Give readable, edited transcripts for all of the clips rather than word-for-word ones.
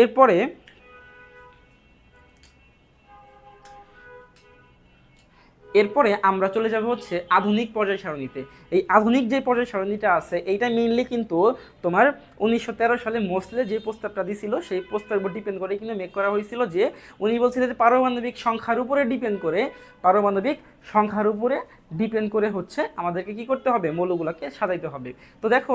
এরপরে আমরা চলে যাব হচ্ছে আধুনিক পর্যায় সারণীতে। এই আধুনিক যে পর্যায় সারণীটা আছে এইটা মেইনলি কিন্তু তোমার 1913 সালে মোসলে যে প্রস্তাবটা দিছিল সেই প্রস্তাবের উপর ডিপেন্ড করে কিন্তু মেক করা হয়েছিল, যে উনি বলছিলেন যে পারমাণবিক সংখ্যার উপরে ডিপেন্ড করে হচ্ছে আমাদেরকে কি করতে হবে, মৌলগুলোকে সাজাইতে হবে। তো দেখো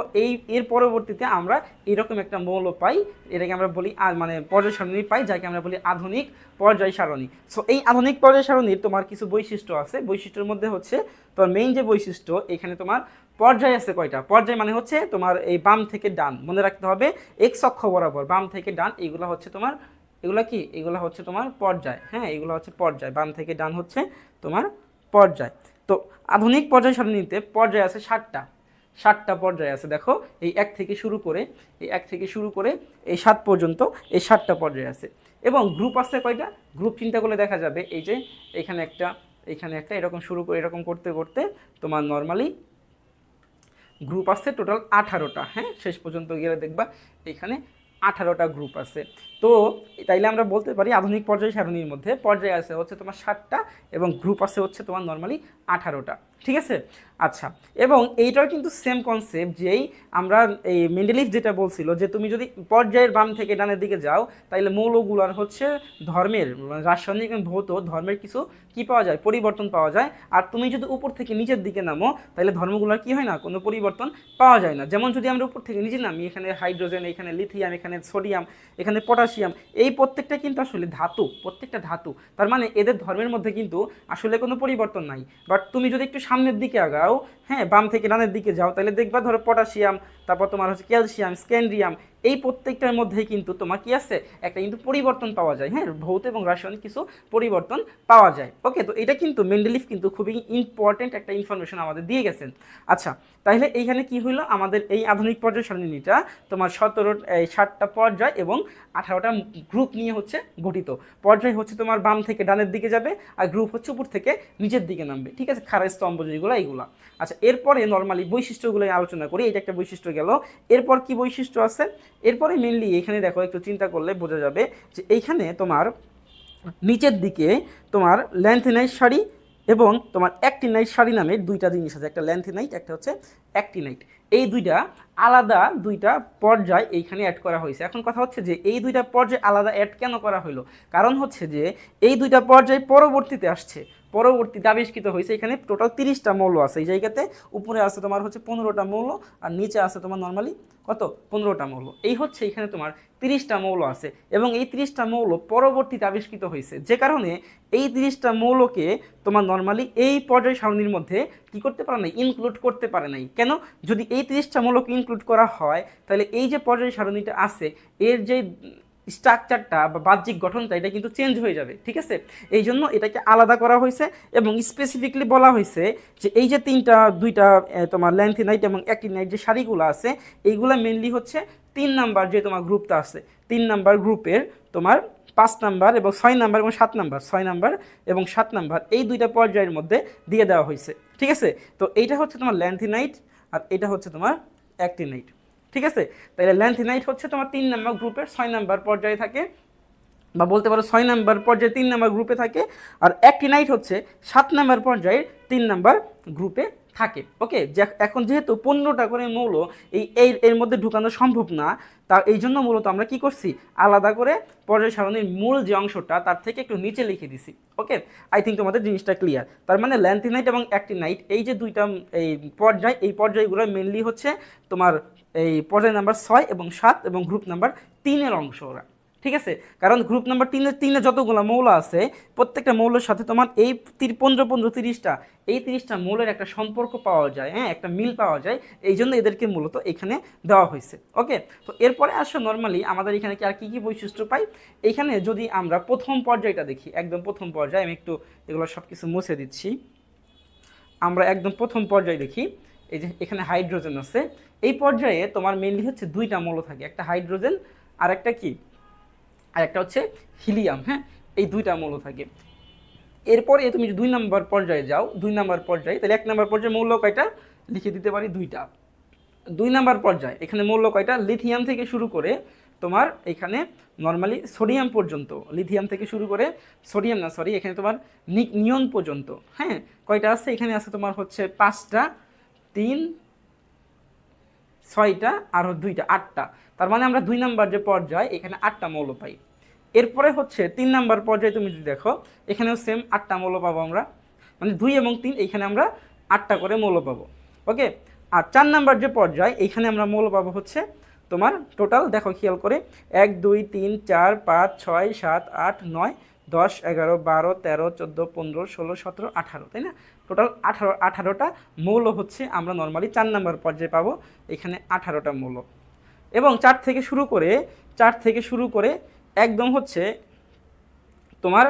এর পরবর্তীতে আমরা এরকম একটা মৌল পাই, এটাকে আমরা বলি মানে পর্যায় সারণী পাই, যাকে আমরা বলি আধুনিক পর্যায় সারণী। সো এই আধুনিক পর্যায় সারণীর তোমার কিছু বৈশিষ্ট্য আছে, বৈশিষ্ট্যের মধ্যে হচ্ছে তোমার মেইন যে বৈশিষ্ট্য, এখানে তোমার পর্যায় আছে কয়টা, পর্যায় মানে হচ্ছে তোমার এই বাম থেকে ডান, মনে রাখতে হবে এক্স অক্ষ বরাবর বাম থেকে ডান, এইগুলো হচ্ছে তোমার এগুলো হচ্ছে তোমার পর্যায়। হ্যাঁ, এগুলো হচ্ছে পর্যায়, বাম থেকে ডান হচ্ছে তোমার পর্যায়। তো আধুনিক পর্যায় সারণীতে পর্যায় আছে 60টা পর্যায় আছে। দেখো এই এক থেকে শুরু করে এই 7 পর্যন্ত এই 7টা পর্যায় আছে। এবং গ্রুপ আছে কয়টা, গ্রুপ চিন্তা করলে দেখা যাবে এই যে এখানে একটা এরকম শুরু করে এরকম করতে করতে তোমার নর্মালি গ্রুপ আছে টোটাল 18টা। হ্যাঁ, শেষ পর্যন্ত গেলে দেখবা এখানে 18টা গ্রুপ আছে। তো তাইলে আমরা বলতে পারি আধুনিক পর্যায় সারণীর মধ্যে পর্যায় আছে হচ্ছে তোমার 7টা এবং গ্রুপ আছে হচ্ছে তোমার নর্মালি 18টা। ঠিক আছে, আচ্ছা। এবং এইটাও কিন্তু সেম কনসেপ্ট, যেই আমরা এই মেন্ডেলিভ যেটা বলছিল যে তুমি যদি পর্যায়ের বাম থেকে ডানের দিকে যাও তাইলে মৌলগুলোর হচ্ছে ধর্মের, রাসায়নিক এবং ভৌত ধর্মের কিছু কি পাওয়া যায়, পরিবর্তন পাওয়া যায়। আর তুমি যদি উপর থেকে নিচের দিকে নামো তাহলে ধর্মগুলোর কি হয় না, কোনো পরিবর্তন পাওয়া যায় না। যেমন যদি আমরা উপর থেকে নিচে নামি, এখানে হাইড্রোজেন, এখানে লিথিয়াম, এখানে সোডিয়াম, এখানে পটাশিয়াম, এই প্রত্যেকটা কিন্তু আসলে ধাতু, প্রত্যেকটা ধাতু। তার মানে এদের ধর্মের মধ্যে কিন্তু আসলে কোনো পরিবর্তন নাই। বাট তুমি যদি একটু সামনের দিকে আগাও, হ্যাঁ, বাম থেকে ডানের দিকে যাও, তাহলে দেখবা ধরো পটাশিয়াম, তারপর তোমার হচ্ছে ক্যালসিয়াম, স্ক্যান্ডিয়াম, এই প্রত্যেকটার মধ্যেই কিন্তু তোমার কি আছে, একটা কিন্তু পরিবর্তন পাওয়া যায়। হ্যাঁ, ভৌত এবং রাসায়নিক কিছু পরিবর্তন পাওয়া যায়। ওকে, তো এটা কিন্তু মেন্ডেলিভ কিন্তু খুবই ইম্পর্টেন্ট একটা ইনফরমেশন আমাদের দিয়ে গেছেন। আচ্ছা, তাহলে এইখানে কি হইলো, আমাদের এই আধুনিক পর্যায় সারণীটা তোমার 7টা পর্যায় এবং 18টা গ্রুপ নিয়ে হচ্ছে গঠিত। পর্যায় হচ্ছে তোমার বাম থেকে ডানের দিকে যাবে, আর গ্রুপ হচ্ছে উপর থেকে নিচের দিকে নামবে। ঠিক আছে, খাড়া স্তম্ভ যেগুলো এইগুলা। আচ্ছা, এরপরে নর্মালি বৈশিষ্ট্যগুলো আলোচনা করি। এটা একটা বৈশিষ্ট্য গেল। এরপর কি বৈশিষ্ট্য আছে, এরপরে মেনলি এখানে দেখো একটু চিন্তা করলে বোঝা যাবে যে এইখানে তোমার নিচের দিকে তোমার ল্যান্থেনাইট সারি এবং তোমার অ্যাক্টিনাইট সারি নামের দুইটা জিনিস আছে, একটা ল্যান্থেনাইট, একটা হচ্ছে অ্যাক্টিনাইট। এই দুইটা আলাদা দুইটা পর্যায় এইখানে অ্যাড করা হয়েছে। এখন কথা হচ্ছে যে এই দুইটা পর্যায় আলাদা অ্যাড কেন করা হলো, কারণ হচ্ছে যে এই দুইটা পর্যায় পরবর্তীতে আবিষ্কৃত হয়েছে। এখানে টোটাল 30টা মৌল আছে এই জায়গাতে, উপরে আছে তোমার হচ্ছে 15টা মৌল, আর নিচে আছে তোমার নর্মালি কত 15টা মৌল। এই হচ্ছে এখানে তোমার 30টা মৌল আছে, এবং এই 30টা মৌল পরবর্তীতে আবিষ্কৃত হয়েছে, যে কারণে এই 30টা মৌলকে তোমার নর্মালি এই পর্যায় সারণীর মধ্যে কি করতে পারে নাই, ইনক্লুড করতে পারে নাই। কেন, যদি এই 30টা মৌলকে ইনক্লুড করা হয় তাহলে এই যে পর্যায় সারণীটা আছে এর যে স্ট্রাকচারটা বা বাহ্যিক গঠনটা এটা কিন্তু চেঞ্জ হয়ে যাবে। ঠিক আছে, এই জন্য এটাকে আলাদা করা হয়েছে এবং স্পেসিফিকলি বলা হয়েছে যে এই যে দুইটা তোমার ল্যান্থেনাইট এবং অ্যাক্টিনাইট যে সারিগুলো আছে এইগুলা মেনলি হচ্ছে 3 নাম্বার যে তোমার গ্রুপটা আছে, 3 নাম্বার গ্রুপের তোমার 5 নাম্বার এবং 6 নাম্বার এবং 7 নাম্বার, 6 নাম্বার এবং 7 নাম্বার এই দুইটা পর্যায়ের মধ্যে দিয়ে দেওয়া হয়েছে। ঠিক আছে, তো এইটা হচ্ছে তোমার ল্যান্থেনাইট আর এটা হচ্ছে তোমার অ্যাক্টিনাইট। ঠিক আছে, তাহলে ল্যান্থেনাইট হচ্ছে তোমার 3 নাম্বার গ্রুপের 6 নাম্বার পর্যায়ে থাকে, বা বলতে পারো 6 নাম্বার পর্যায়ে 3 নাম্বার গ্রুপে থাকে, আর অ্যাক্টিনাইট হচ্ছে 7 নাম্বার পর্যায়ের 3 নাম্বার গ্রুপে থাকে। ওকে, এখন যেহেতু 15টা করে মৌল এর মধ্যে ঢুকানো সম্ভব না, তা এই জন্য মূলত আমরা কি করছি, আলাদা করে পর্যায় সারণীর মূল যে অংশটা তার থেকে একটু নিচে লিখে দিছি। ওকে, আই থিঙ্ক তোমাদের জিনিসটা ক্লিয়ার। তার মানে ল্যান্থেনাইট এবং অ্যাক্টিনাইট এই যে দুইটা এই পর্যায়গুলো মেনলি হচ্ছে তোমার এই পর্যায় নাম্বার 6 এবং 7 এবং গ্রুপ নাম্বার 3-এর অংশ ওরা। ঠিক আছে, কারণ গ্রুপ নাম্বার 3-এ যতগুলো মৌল আছে প্রত্যেকটা মৌলের সাথে তোমার এই 15-30টা এই 30টা মৌলের একটা সম্পর্ক পাওয়া যায়, হ্যাঁ, একটা মিল পাওয়া যায়, এই জন্য এদেরকে মূলত এখানে দেওয়া হয়েছে। ওকে, তো এরপরে আসো নর্মালি আমাদের এখানে কি আর কি বৈশিষ্ট্য পাই। এখানে যদি আমরা প্রথম পর্যায়টা দেখি, একদম প্রথম পর্যায়ে আমি একটু এগুলো সব কিছু মুছে দিচ্ছি, আমরা একদম প্রথম পর্যায়ে দেখি। এই যে এখানে হাইড্রোজেন আছে, এই পর্যায়ে তোমার মেনলি হচ্ছে দুইটা মৌল থাকে, একটা হাইড্রোজেন আর একটা কি, আর একটা হচ্ছে হিলিয়াম। হ্যাঁ, এই দুইটা মৌল থাকে। এরপরে তুমি যদি 2 নম্বর পর্যায়ে যাও, 2 নম্বর পর্যায়ে, তাহলে 1 নম্বর পর্যায়ে মৌল কয়টা লিখে দিতে পারি, 2টা। 2 নম্বর পর্যায়ে এখানে মৌল কয়টা, লিথিয়াম থেকে শুরু করে তোমার এখানে নর্মালি সোডিয়াম পর্যন্ত, লিথিয়াম থেকে শুরু করে সোডিয়াম না সরি এখানে তোমার নিয়ন পর্যন্ত, হ্যাঁ কয়টা আছে এখানে আছে তোমার হচ্ছে 5টা, 3, 6টা আর 2টা, 8টা। তার মানে আমরা 2 নাম্বার যে পর্যায় এখানে 8টা মৌল পাই। এরপরে হচ্ছে 3 নাম্বার পর্যায়ে তুমি যদি দেখো এখানেও সেম 8টা মৌল পাবো আমরা, মানে 2 এবং 3 এইখানে আমরা 8টা করে মৌল পাবো। ওকে, আর 4 নাম্বার যে পর্যায় এইখানে আমরা মৌল পাবো হচ্ছে তোমার টোটাল দেখো খেয়াল করে 1 2 3 4 5 6 7 8 9 10 11 12 13 14 15 16 17 18, তাই না? টোটাল 18টা মৌল হচ্ছে আমরা নর্মালি 4 নাম্বার পর্যায়ে পাবো, এখানে 18টা মৌল। এবং 4 থেকে শুরু করে একদম হচ্ছে তোমার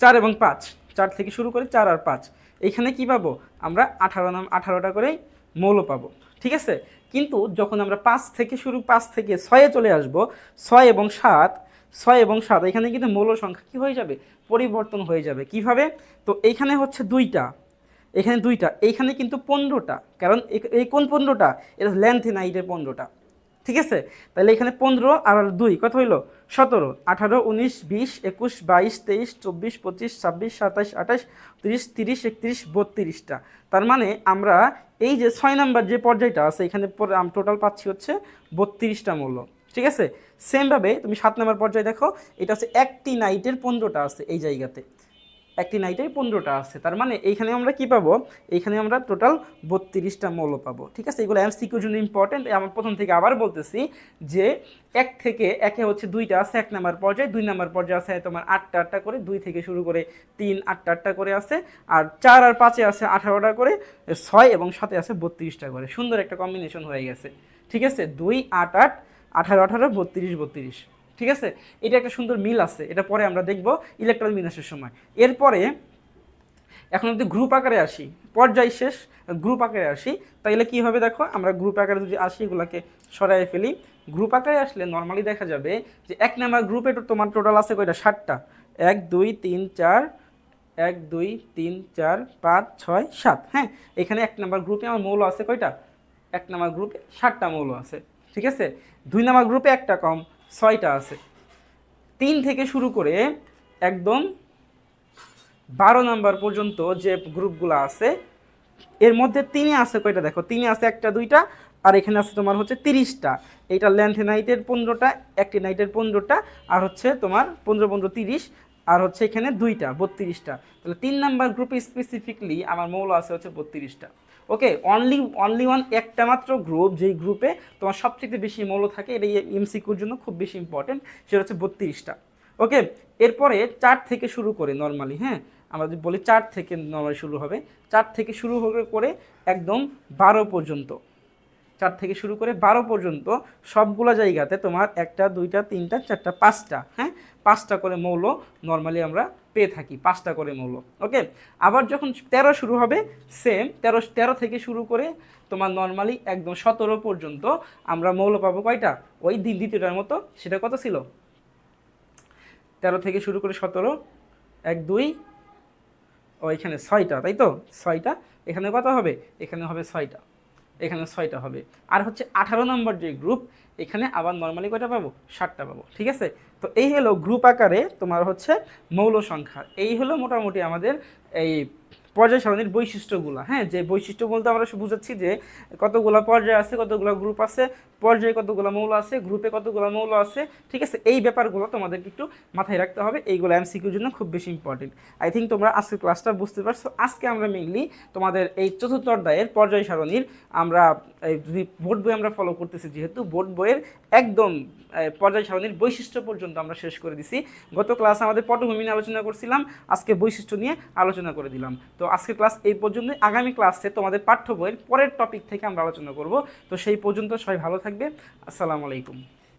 4 এবং 5, 4 থেকে শুরু করে 4 আর 5 এইখানে কি পাবো আমরা 18টা করেই মৌল পাবো, ঠিক আছে? কিন্তু যখন আমরা 5 থেকে 6-এ চলে আসব, 6 এবং 7 এখানে কিন্তু মৌল সংখ্যা কি হয়ে যাবে, পরিবর্তন হয়ে যাবে। কিভাবে? তো এইখানে হচ্ছে 2টা, এখানে 2টা, এইখানে কিন্তু 15টা, কারণ এই কোন 15টা, এটা ল্যান্থেনাইটের 15টা, ঠিক আছে? তাহলে এখানে 15 আর 2 কত হইল 17, 18 19 20 21 22 23 24 25 26 27 28 30 30 31 32টা। তার মানে আমরা এই যে 6 নাম্বার যে পর্যায়টা আছে এখানে টোটাল পাচ্ছি হচ্ছে 32টা মৌল, ঠিক আছে? সেমভাবে তুমি 7 নাম্বার পর্যায়ে দেখো, এটা হচ্ছে অ্যাক্টিনাইটের 15টা আছে, এই জায়গাতে অ্যাক্টিনাইটের 15টা আছে। তার মানে এইখানে আমরা কি পাবো, এইখানে আমরা টোটাল 32টা মৌল পাবো, ঠিক আছে? এগুলো এমসিকিউর জন্য ইম্পর্টেন্ট। আমার প্রথম থেকে আবার বলতেছি যে একে হচ্ছে 2টা আছে 1 নাম্বার পর্যায়ে, 2 নাম্বার পর্যায়ে আছে তোমার 8টা করে, 2 থেকে শুরু করে 3 8টা করে আছে, আর 4 আর 5-এ আছে 18টা করে, 6 এবং 7-এ আছে 32টা করে। সুন্দর একটা কম্বিনেশন হয়ে গেছে, ঠিক আছে? 2 8 8 18 18 32 32, ঠিক আছে? এটা একটা সুন্দর মিল আছে, এটা পরে আমরা দেখব ইলেকট্রন বিন্যাসের সময়। এরপরে এখন যদি গ্রুপ আকারে আসি, পর্যায় শেষ, গ্রুপ আকারে আসি, তাইলে কি হবে দেখো, আমরা গ্রুপ আকারে যদি আসি এগুলাকে সরাই ফেলি, গ্রুপ আকারে আসলে নর্মালি দেখা যাবে যে 1 নাম্বার গ্রুপে তোমার টোটাল আছে কয়টা, 7টা, 1 2 3 4 1 2 3 4 5 6 7, হ্যাঁ এখানে 1 নাম্বার গ্রুপে আমার মৌল আছে কয়টা, 1 নাম্বার গ্রুপে 7টা মৌল আছে, ঠিক আছে? 2 নাম্বার গ্রুপে একটা কম, 6টা আছে। 3 থেকে শুরু করে একদম 12 নাম্বার পর্যন্ত যে গ্রুপগুলো আছে এর মধ্যে 3-এ আছে কয়টা দেখো, 3-এ আছে 1টা 2টা, আর এখানে আছে তোমার হচ্ছে 30টা। এইটা ল্যান্থেনাইটের 15টা, অ্যাক্টিনাইটের 15টা, আর হচ্ছে তোমার 15 15 30, আর হচ্ছে এখানে 2টা 32টা। তাহলে 3 নাম্বার গ্রুপে স্পেসিফিকলি আমার মৌল আছে হচ্ছে 32টা। ওকে, অনলি ওয়ান একটা মাত্র গ্রুপ, যেই গ্রুপে তোমার সবচেয়ে বেশি মৌল থাকে, এটা এমসিকিউর জন্য খুব বেশি ইম্পর্টেন্ট, সেটা হচ্ছে 32টা। ওকে, এরপরে 4 থেকে শুরু করে নর্মালি, হ্যাঁ আমরা যদি বলি 4 থেকে নর্মালি শুরু হবে, 4 থেকে শুরু করে একদম 12 পর্যন্ত, 4 থেকে শুরু করে 12 পর্যন্ত সবগুলো জায়গাতে তোমার 1টা 2টা 3টা 4টা 5টা, হ্যাঁ 5টা করে মৌল নর্মালি আমরা পেয়ে থাকি, 5টা করে মৌল। ওকে, আবার যখন 13 শুরু হবে সেম 13 থেকে শুরু করে তোমার নর্মালি একদম 17 পর্যন্ত আমরা মৌল পাবো কয়টা, ওই দ্বিতীয়টার মতো, সেটা কত ছিল, 13 থেকে শুরু করে 17 1 2 ও এখানে 6টা, তাই তো 6টা, এখানে কত হবে, এখানে হবে 6টা, এখানে 6টা হবে। আর হচ্ছে 18 নম্বর যে গ্রুপ, এখানে আবার নর্মালি কয়টা পাবো, 7টা পাবো, ঠিক আছে? তো এই হলো গ্রুপ আকারে তোমার হচ্ছে মৌল সংখ্যা। এই হলো মোটামুটি আমাদের এই পর্যায় সারণীর বৈশিষ্ট্যগুলো, হ্যাঁ যে বৈশিষ্ট্য বলতে আমরা বুঝাচ্ছি যে কতগুলো পর্যায় আছে, কতগুলো গ্রুপ আছে, পর্যায়ে কতগুলো মৌল আছে, গ্রুপে কতগুলো মৌল আছে, ঠিক আছে? এই ব্যাপারগুলো তোমাদেরকে একটু মাথায় রাখতে হবে, এইগুলো এমসিকিউর জন্য খুব বেশি ইম্পর্টেন্ট। আই থিঙ্ক তোমরা আজকের ক্লাসটা বুঝতে পারছো। আজকে আমরা মেইনলি তোমাদের এই চতুর্থ অধ্যায়ের পর্যায় সারণীর আমরা যদি বোর্ড বই আমরা ফলো করতেছি, যেহেতু বোর্ড বইয়ের একদম পর্যায় সারণীর বৈশিষ্ট্য পর্যন্ত আমরা শেষ করে দিছি। গত ক্লাস আমাদের পটভূমি নিয়ে আলোচনা করছিলাম, আজকে বৈশিষ্ট্য নিয়ে আলোচনা করে দিলাম। তো আজকের ক্লাস এই পর্যন্ত, আগামী ক্লাসে তোমাদের পাঠ্য বইয়ের পরের টপিক থেকে আমরা আলোচনা করব। তো সেই পর্যন্ত সবাই ভালো থাকবে, আসসালামু আলাইকুম।